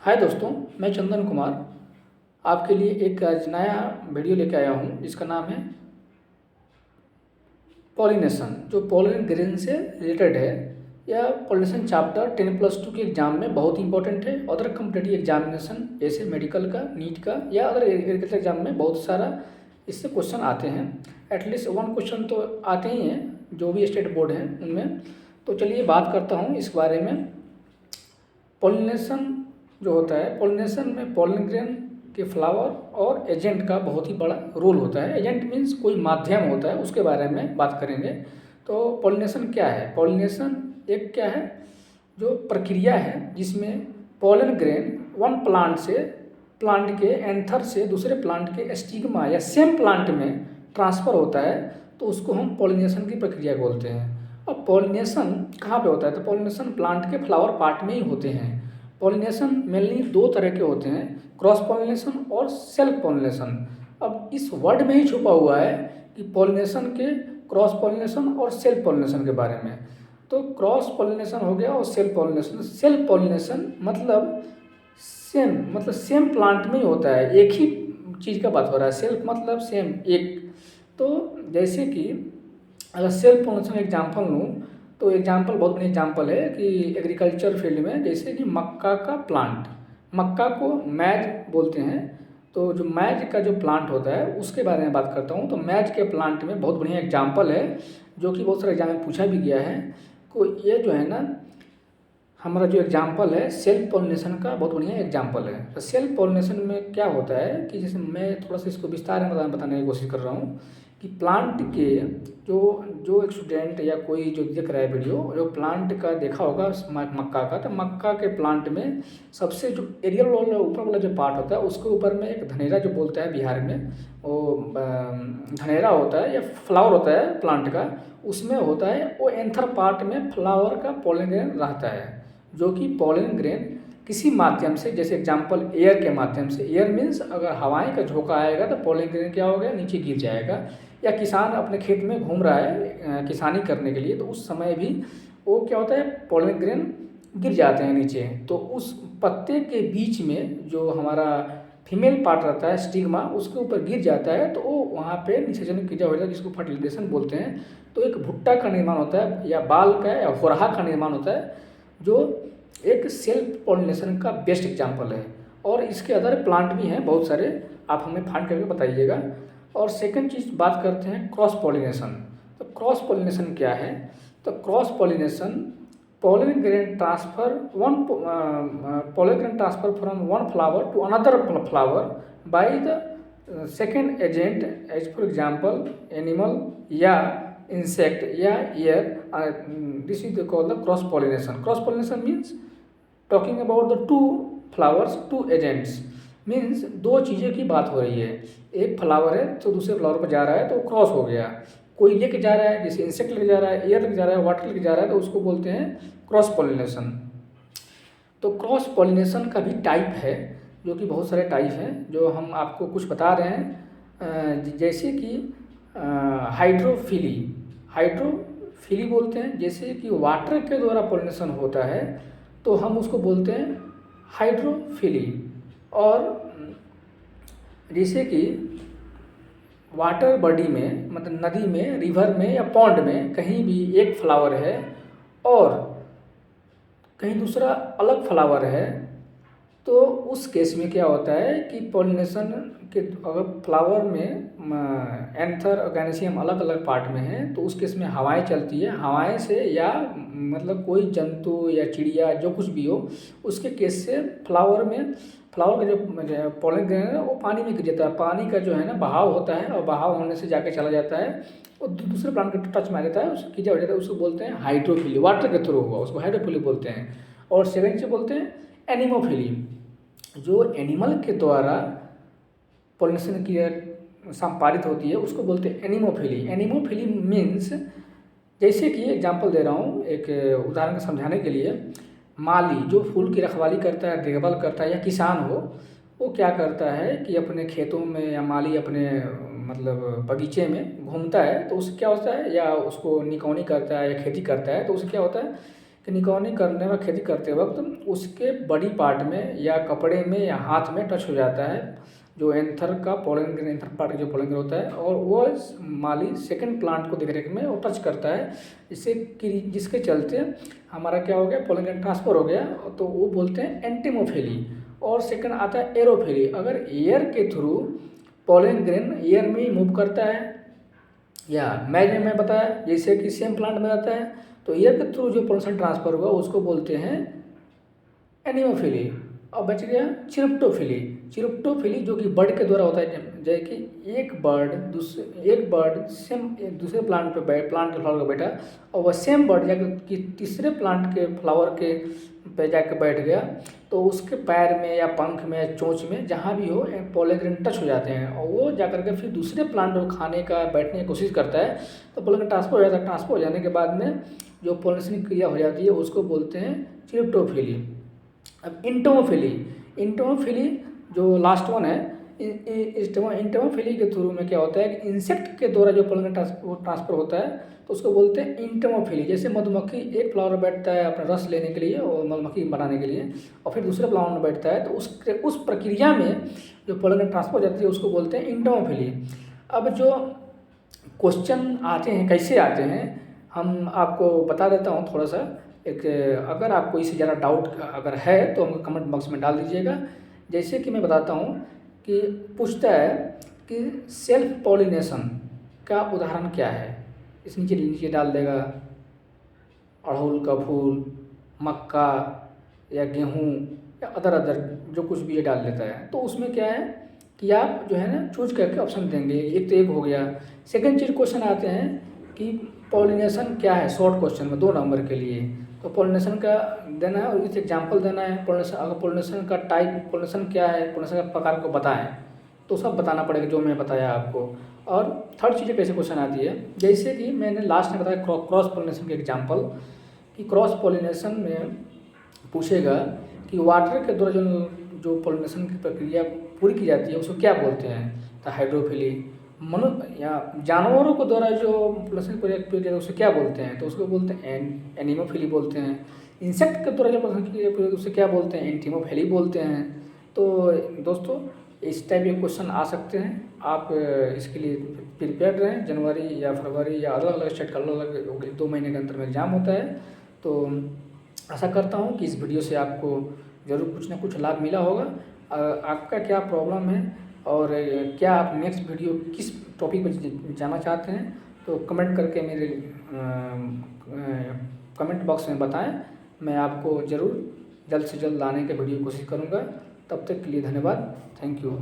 हाय दोस्तों, मैं चंदन कुमार आपके लिए एक आज नया वीडियो लेके आया हूँ जिसका नाम है पॉलिनेशन, जो पॉलिन ग्रेन से रिलेटेड है। यह पॉलिनेशन चैप्टर 10+2 के एग्जाम में बहुत इंपॉर्टेंट है। अदर कम्पिटिटिव एग्जामिनेशन जैसे मेडिकल का, नीट का या अदर एग्रीकल्चर एग्जाम में बहुत सारा इससे क्वेश्चन आते हैं। एटलीस्ट 1 क्वेश्चन तो आते ही हैं जो भी स्टेट बोर्ड हैं उनमें। तो चलिए बात करता हूँ इस बारे में। पॉलिनेशन जो होता है, पॉलिनेशन में पॉलिन ग्रेन के फ्लावर और एजेंट का बहुत ही बड़ा रोल होता है। एजेंट मीन्स कोई माध्यम होता है, उसके बारे में बात करेंगे। तो पॉलिनेशन क्या है? पॉलिनेशन एक क्या है, जो प्रक्रिया है जिसमें पॉलन ग्रेन वन प्लांट से, प्लांट के एंथर से दूसरे प्लांट के स्टिग्मा या सेम प्लांट में ट्रांसफ़र होता है, तो उसको हम पॉलिनेशन की प्रक्रिया बोलते हैं। अब पॉलिनेशन कहाँ पे होता है? तो पॉलिनेशन प्लांट के फ्लावर पार्ट में ही होते हैं। पॉलिनेशन मेनली 2 तरह के होते हैं, क्रॉस पॉलिनेशन और सेल्फ पॉलिनेशन। अब इस वर्ड में ही छुपा हुआ है कि पॉलिनेशन के क्रॉस पॉलिनेशन और सेल्फ पॉलिनेशन के बारे में। तो क्रॉस पॉलिनेशन हो गया और सेल्फ पॉलिनेशन। सेल्फ पॉलिनेशन मतलब सेम प्लांट में ही होता है, एक ही चीज़ का बात हो रहा है। सेल्फ मतलब सेम, एक। तो जैसे कि अगर सेल्फ पॉलिनेशन एग्जाम्पल लूँ तो एग्जाम्पल बहुत बढ़िया एग्जाम्पल है कि एग्रीकल्चर फील्ड में जैसे कि मक्का का प्लांट, मक्का को मैज बोलते हैं। तो जो मैज का जो प्लांट होता है उसके बारे में बात करता हूँ। तो मैज के प्लांट में बहुत बढ़िया एग्जाम्पल है जो कि बहुत सारे एग्जाम में पूछा भी गया है। तो ये जो है ना, हमारा जो एग्जाम्पल है सेल्फ पॉलिनेशन का, बहुत बढ़िया एग्जाम्पल है। तो सेल्फ पॉलिनेशन में क्या होता है कि जैसे मैं थोड़ा सा इसको विस्तार में बताने की कोशिश कर रहा हूँ कि प्लांट के जो जो एक स्टूडेंट या कोई जो देख रहा है वीडियो, जो प्लांट का देखा होगा मक्का का, तो मक्का के प्लांट में सबसे जो एरियल वाला ऊपर वाला जो पार्ट होता है उसके ऊपर में एक धनेरा जो बोलता है बिहार में, वो धनेरा होता है या फ्लावर होता है प्लांट का, उसमें होता है वो एंथर पार्ट में फ्लावर का पोलन ग्रेन रहता है, जो कि पोलन ग्रेन किसी माध्यम से, जैसे एग्जांपल एयर के माध्यम से, एयर मीन्स अगर हवाएं का झोंका आएगा तो पोलन ग्रेन क्या होगा, नीचे गिर जाएगा। या किसान अपने खेत में घूम रहा है किसानी करने के लिए, तो उस समय भी वो क्या होता है, पोलन ग्रेन गिर जाते हैं नीचे। तो उस पत्ते के बीच में जो हमारा फीमेल पार्ट रहता है स्टिग्मा, उसके ऊपर गिर जाता है तो वो वहाँ पे निषेचन क्रिया हो जाता है जिसको फर्टिलाइजेशन बोलते हैं। तो एक भुट्टा का निर्माण होता है या बाल का या होरहा का निर्माण होता है, जो एक सेल्फ पॉलिनेशन का बेस्ट एग्जांपल है। और इसके अदर प्लांट भी हैं बहुत सारे, आप हमें फाइंड करके बताइएगा। और सेकंड चीज़ बात करते हैं क्रॉस पॉलिनेशन। तो क्रॉस पॉलिनेशन क्या है? तो cross pollination pollen grain transfer pollen grain transfer from one flower to another flower by the second agent, as for example animal या insect या air. This is called the cross pollination. Cross pollination means talking about the two flowers, two agents, means 2 चीज़ें की बात हो रही है। एक flower है तो दूसरे फ्लावर पर जा रहा है तो क्रॉस हो गया। कोई लेके जा रहा है, जैसे इंसेक्ट लेके जा रहा है, एयर लेके जा रहा है, वाटर लेके जा रहा है, तो उसको बोलते हैं क्रॉस पॉलिनेशन। तो क्रॉस पॉलिनेशन का भी टाइप है, जो कि बहुत सारे टाइप हैं जो हम आपको कुछ बता रहे हैं। जैसे कि हाइड्रोफिली, हाइड्रोफिली बोलते हैं। जैसे कि वाटर के द्वारा पॉलिनेशन होता है तो हम उसको बोलते हैं हाइड्रोफिली। और जैसे कि वाटर बॉडी में, मतलब नदी में, रिवर में या पॉन्ड में कहीं भी एक फ्लावर है और कहीं दूसरा अलग फ्लावर है, तो उस केस में क्या होता है कि पॉलिनेशन के, अगर फ्लावर में एंथर और गैनेशियम अलग अलग पार्ट में है तो उस केस में हवाएं चलती है। हवाएं से या मतलब कोई जंतु या चिड़िया जो कुछ भी हो, उसके केस से फ्लावर का जो पोलन ग्रेन है वो पानी में गिर जाता है। पानी का जो है ना बहाव होता है और बहाव होने से जाके चला जाता है और दूसरे प्लांट के टच में आ जाता है, उसको कीड़ा हो जाता है, उसको बोलते हैं हाइड्रोफिली। वाटर के थ्रू हुआ उसको हाइड्रोफिली बोलते हैं। और सेकंड से बोलते हैं एनिमोफिली, जो एनिमल के द्वारा पॉलिनेशन की संपादित होती है उसको बोलते हैं एनिमोफिली। एनिमोफिली मीन्स, जैसे कि एग्जांपल दे रहा हूँ एक उदाहरण को समझाने के लिए। माली जो फूल की रखवाली करता है, देखभाल करता है, या किसान हो, वो क्या करता है कि अपने खेतों में, या माली अपने मतलब बगीचे में घूमता है तो उससे क्या होता है, या उसको निकौनी करता है या खेती करता है तो उससे क्या होता है कि निकौनी करने व खेती करते वक्त उसके बॉडी पार्ट में या कपड़े में या हाथ में टच हो जाता है जो एंथर का पोलन ग्रेन, एंथर पार्ट का जो पोलन ग्रेन होता है, और वो माली सेकंड प्लांट को देखरेख में वो टच करता है, जिसके चलते हमारा क्या हो गया, पोलन ग्रेन ट्रांसफर हो गया। तो वो बोलते हैं एंटिमोफिली। और सेकंड आता है एरोफिली। अगर एयर के थ्रू पोलन ग्रेन एयर में ही मूव करता है, या मैं बताया जैसे कि सेम प्लांट में रहता है, तो एयर के थ्रू जो पोलन ट्रांसफर हुआ उसको बोलते हैं एनिमोफिली। अब बच गया चिरप्टोफिली। चिरप्टोफिली जो कि बर्ड के द्वारा होता है, जैसे कि एक बर्ड सेम दूसरे प्लांट के फ्लावर पर बैठा, और वह सेम बर्ड जाकर कि तीसरे प्लांट के फ्लावर के पे जाकर बैठ गया, तो उसके पैर में या पंख में या चोंच में जहाँ भी हो पोलन ग्रेन टच हो जाते हैं, और वो जाकर के फिर दूसरे प्लांट को खाने का बैठने की कोशिश करता है, तो पोलन ग्रेन ट्रांसफर हो जाता है। ट्रांसफर हो जाने के बाद में जो पोलिनेशन क्रिया हो जाती है उसको बोलते हैं चिरप्टोफिली। अब इंटोमोफिली जो लास्ट वन है, इंटोमोफिली के थ्रू में क्या होता है कि इंसेक्ट के द्वारा जो पोलन ट्रांसफर होता है, तो उसको बोलते हैं इंटोमोफिली। जैसे मधुमक्खी एक फ्लावर में बैठता है अपना रस लेने के लिए और मधुमक्खी बनाने के लिए, और फिर दूसरे फ्लावर में बैठता है, तो उस प्रक्रिया में जो पोलन ट्रांसफर हो जाती है उसको बोलते हैं इंटोमोफिली। अब जो क्वेश्चन आते हैं कैसे आते हैं, हम आपको बता देता हूँ थोड़ा सा। अगर आपको इससे ज़्यादा डाउट अगर है तो हमको कमेंट बॉक्स में डाल दीजिएगा। जैसे कि मैं बताता हूँ कि पूछता है कि सेल्फ पॉलिनेशन का उदाहरण क्या है, इस नीचे डाल देगा अड़हुल का फूल, मक्का या गेहूँ या अदर जो कुछ भी ये डाल देता है। तो उसमें क्या है कि आप जो है ना चूज करके ऑप्शन देंगे। एक हो गया। सेकंड चीज क्वेश्चन आते हैं कि पॉलिनेशन क्या है, शॉर्ट क्वेश्चन में 2 नंबर के लिए। तो पॉलिनेशन का देना है और विथ एग्जाम्पल देना है। पॉलिनेशन, अगर पॉलिनेशन का टाइप, पॉलिनेशन क्या है, पॉलिनेशन का प्रकार को बताएं, तो सब बताना पड़ेगा जो मैं बताया आपको। और थर्ड चीज़ कैसे क्वेश्चन आती है, जैसे कि मैंने लास्ट में बताया क्रॉस पॉलिनेशन के एग्जाम्पल, कि क्रॉस पॉलिनेशन में पूछेगा कि वाटर के द्वारा जो पॉलिनेशन की प्रक्रिया पूरी की जाती है उसको क्या बोलते हैं। तो हाइड्रोफिली। या जानवरों के द्वारा जो पॉलिनेशन प्रक्रिया उसे क्या बोलते हैं, तो उसको बोलते हैं एनिमोफिली बोलते हैं। इंसेक्ट के द्वारा जो पॉलिनेशन प्रक्रिया उसे क्या बोलते हैं, एंटिमोफिली बोलते हैं। तो दोस्तों इस टाइप के क्वेश्चन आ सकते हैं, आप इसके लिए प्रिपेयर रहें। जनवरी या फरवरी या अलग अलग स्टेट का अलग 2 महीने के अंतर में एग्ज़ाम होता है। तो आशा करता हूँ कि इस वीडियो से आपको ज़रूर कुछ ना कुछ लाभ मिला होगा। आपका क्या प्रॉब्लम है और क्या आप नेक्स्ट वीडियो किस टॉपिक पर जाना चाहते हैं, तो कमेंट करके मेरे कमेंट बॉक्स में बताएं। मैं आपको ज़रूर जल्द से जल्द लाने के वीडियो कोशिश करूँगा। तब तक के लिए धन्यवाद। Thank you.